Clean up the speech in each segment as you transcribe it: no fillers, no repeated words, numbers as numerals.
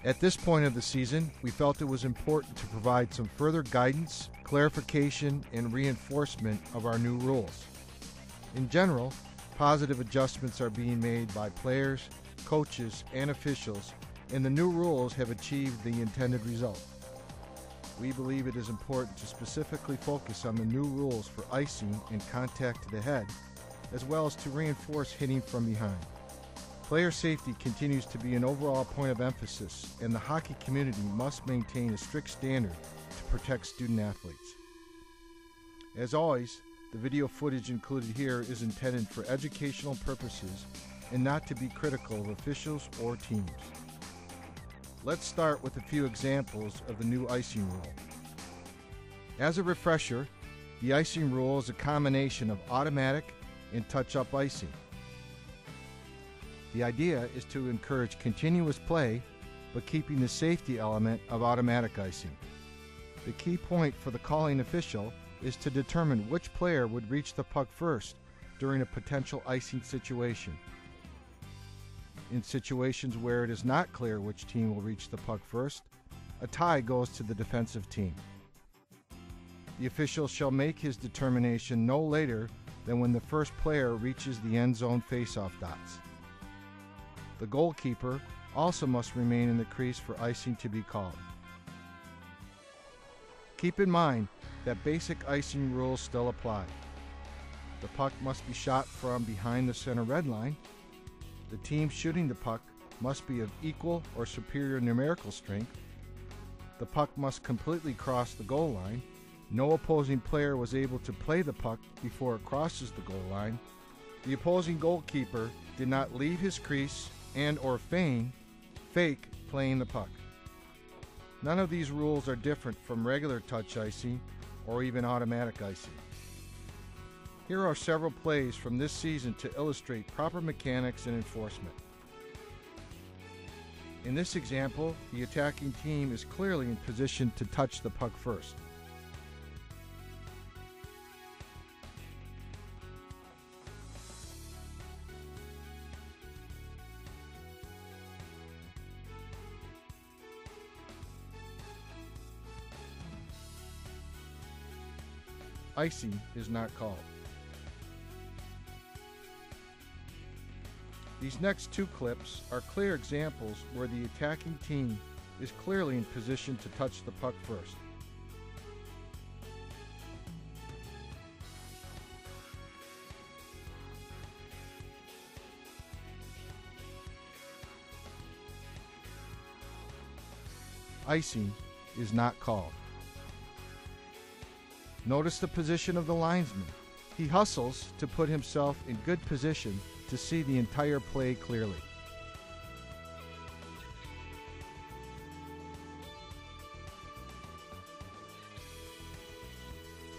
At this point of the season, we felt it was important to provide some further guidance, clarification, and reinforcement of our new rules. In general, positive adjustments are being made by players, coaches, and officials, and the new rules have achieved the intended result. We believe it is important to specifically focus on the new rules for icing and contact to the head, as well as to reinforce hitting from behind. Player safety continues to be an overall point of emphasis, and the hockey community must maintain a strict standard to protect student athletes. As always, the video footage included here is intended for educational purposes and not to be critical of officials or teams. Let's start with a few examples of the new icing rule. As a refresher, the icing rule is a combination of automatic and touch-up icing. The idea is to encourage continuous play, but keeping the safety element of automatic icing. The key point for the calling official is to determine which player would reach the puck first during a potential icing situation. In situations where it is not clear which team will reach the puck first, a tie goes to the defensive team. The official shall make his determination no later than when the first player reaches the end zone face-off dots. The goalkeeper also must remain in the crease for icing to be called. Keep in mind that basic icing rules still apply. The puck must be shot from behind the center red line. The team shooting the puck must be of equal or superior numerical strength. The puck must completely cross the goal line. No opposing player was able to play the puck before it crosses the goal line. The opposing goalkeeper did not leave his crease and or fake playing the puck. None of these rules are different from regular touch icing or even automatic icing. Here are several plays from this season to illustrate proper mechanics and enforcement. In this example, the attacking team is clearly in position to touch the puck first. Icing is not called. These next two clips are clear examples where the attacking team is clearly in position to touch the puck first. Icing is not called. Notice the position of the linesman. He hustles to put himself in good position to see the entire play clearly.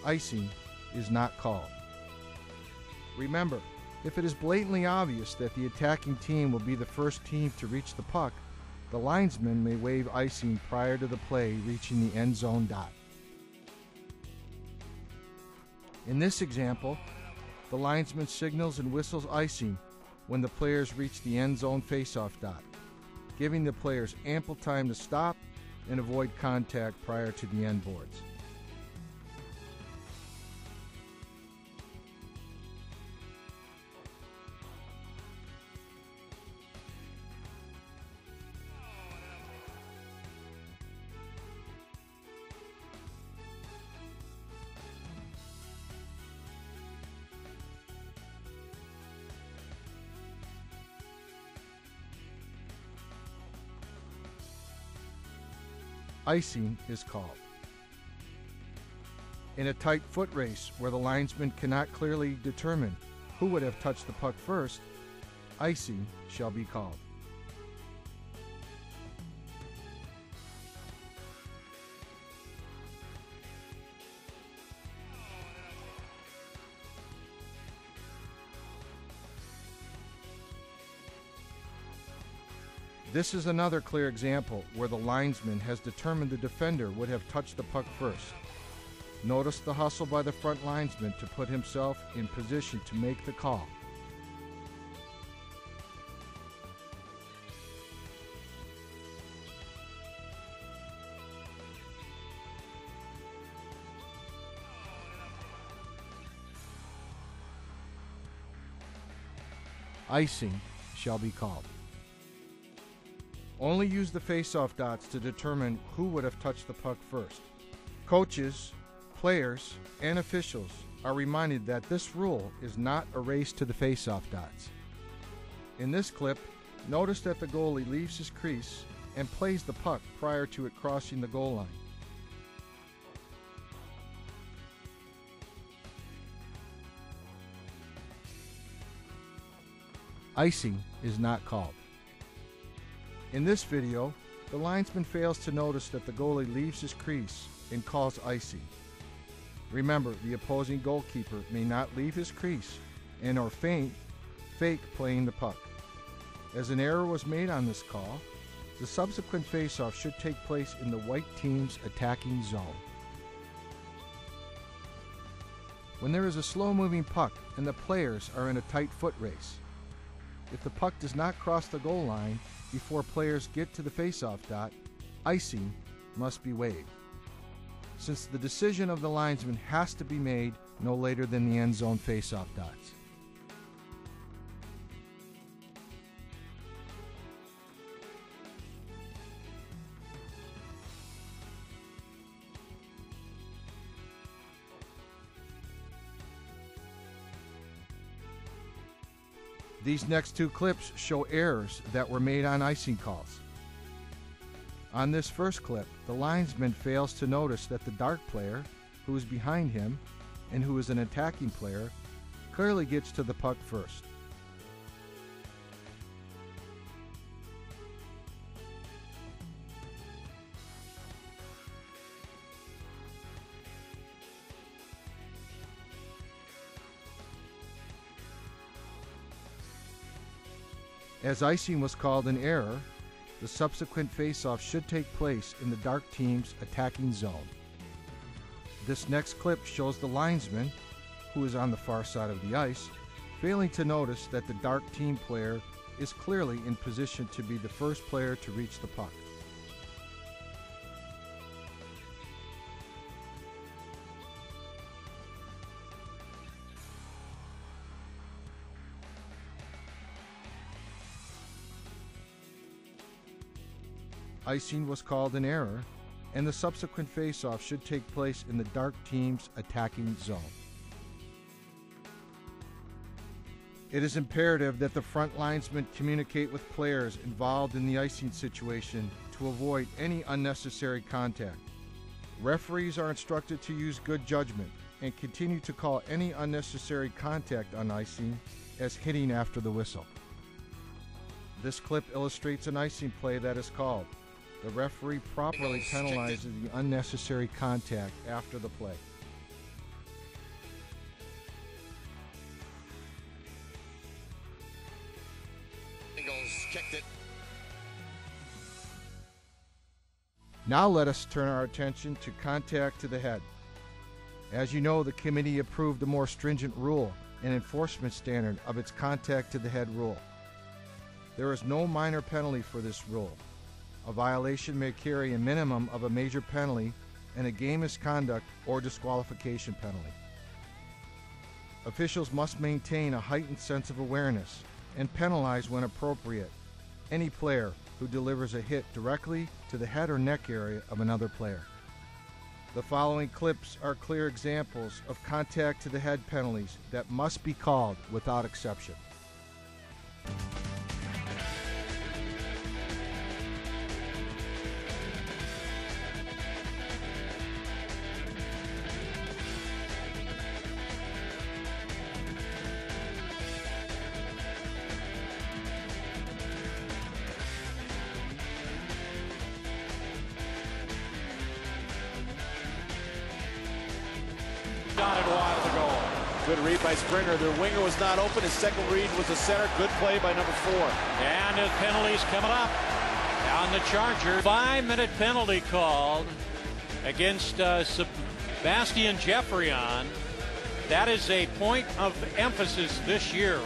Icing is not called. Remember, if it is blatantly obvious that the attacking team will be the first team to reach the puck, the linesman may waive icing prior to the play reaching the end zone dot. In this example, the linesman signals and whistles icing when the players reach the end zone face-off dot, giving the players ample time to stop and avoid contact prior to the end boards. Icing is called. In a tight foot race where the linesman cannot clearly determine who would have touched the puck first, icing shall be called. This is another clear example where the linesman has determined the defender would have touched the puck first. Notice the hustle by the front linesman to put himself in position to make the call. icing shall be called. Only use the face-off dots to determine who would have touched the puck first. Coaches, players, and officials are reminded that this rule is not a race to the face-off dots. In this clip, notice that the goalie leaves his crease and plays the puck prior to it crossing the goal line. Icing is not called. In this video, the linesman fails to notice that the goalie leaves his crease and calls icing. Remember, the opposing goalkeeper may not leave his crease and or fake playing the puck. As an error was made on this call, the subsequent face-off should take place in the white team's attacking zone. When there is a slow-moving puck and the players are in a tight foot race, if the puck does not cross the goal line before players get to the face-off dot, icing must be waived, since the decision of the linesman has to be made no later than the end zone face-off dots. These next two clips show errors that were made on icing calls. On this first clip, the linesman fails to notice that the dark player, who is behind him and who is an attacking player, clearly gets to the puck first. As icing was called an error, the subsequent face-off should take place in the dark team's attacking zone. This next clip shows the linesman, who is on the far side of the ice, failing to notice that the dark team player is clearly in position to be the first player to reach the puck. Icing was called an error, and the subsequent face-off should take place in the dark team's attacking zone. It is imperative that the front linesmen communicate with players involved in the icing situation to avoid any unnecessary contact. Referees are instructed to use good judgment and continue to call any unnecessary contact on icing as hitting after the whistle. This clip illustrates an icing play that is called. The referee properly penalizes the unnecessary contact after the play. Now let us turn our attention to contact to the head. As you know, the committee approved a more stringent rule and enforcement standard of its contact to the head rule. There is no minor penalty for this rule. A violation may carry a minimum of a major penalty and a game misconduct or disqualification penalty. Officials must maintain a heightened sense of awareness and penalize when appropriate any player who delivers a hit directly to the head or neck area of another player. The following clips are clear examples of contact to the head penalties that must be called without exception. Dotted wide of the goal. Good read by Springer. Their winger was not open. His second read was the center. Good play by number 4. And the penalties coming up on the Chargers. 5-minute penalty called against Sebastian Jeffrion. That is a point of emphasis this year.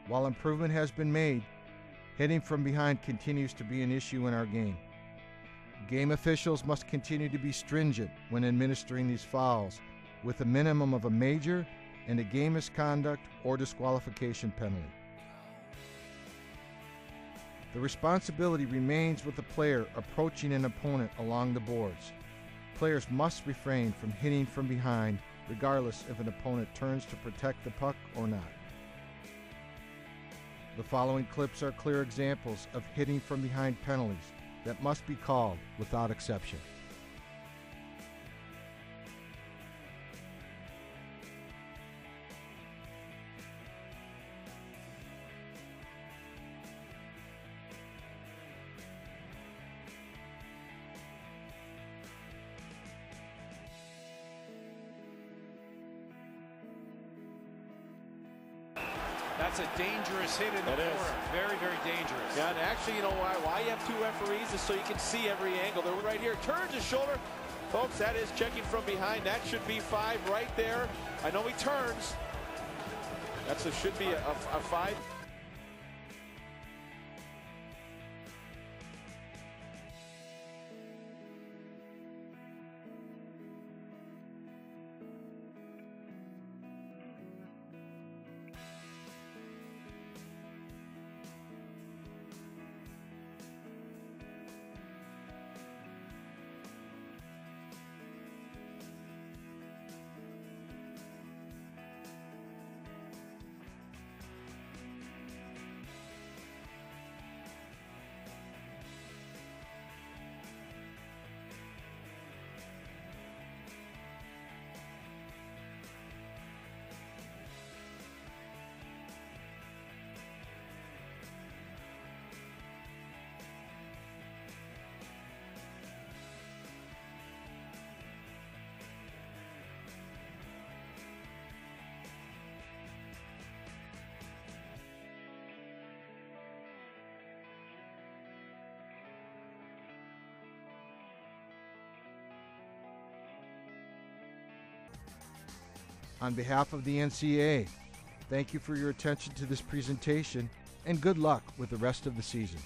While improvement has been made, hitting from behind continues to be an issue in our game. Game officials must continue to be stringent when administering these fouls, with a minimum of a major and a game misconduct or disqualification penalty. The responsibility remains with the player approaching an opponent along the boards. Players must refrain from hitting from behind, regardless if an opponent turns to protect the puck or not. The following clips are clear examples of hitting from behind penalties that must be called without exception. That's a dangerous hit in the corner. Very, very dangerous. Yeah, and actually, you know why you have two referees is so you can see every angle. They're right here. Turns his shoulder. Folks, that is checking from behind. That should be 5 right there. I know he turns. Should be a 5. On behalf of the NCAA, thank you for your attention to this presentation, and good luck with the rest of the season.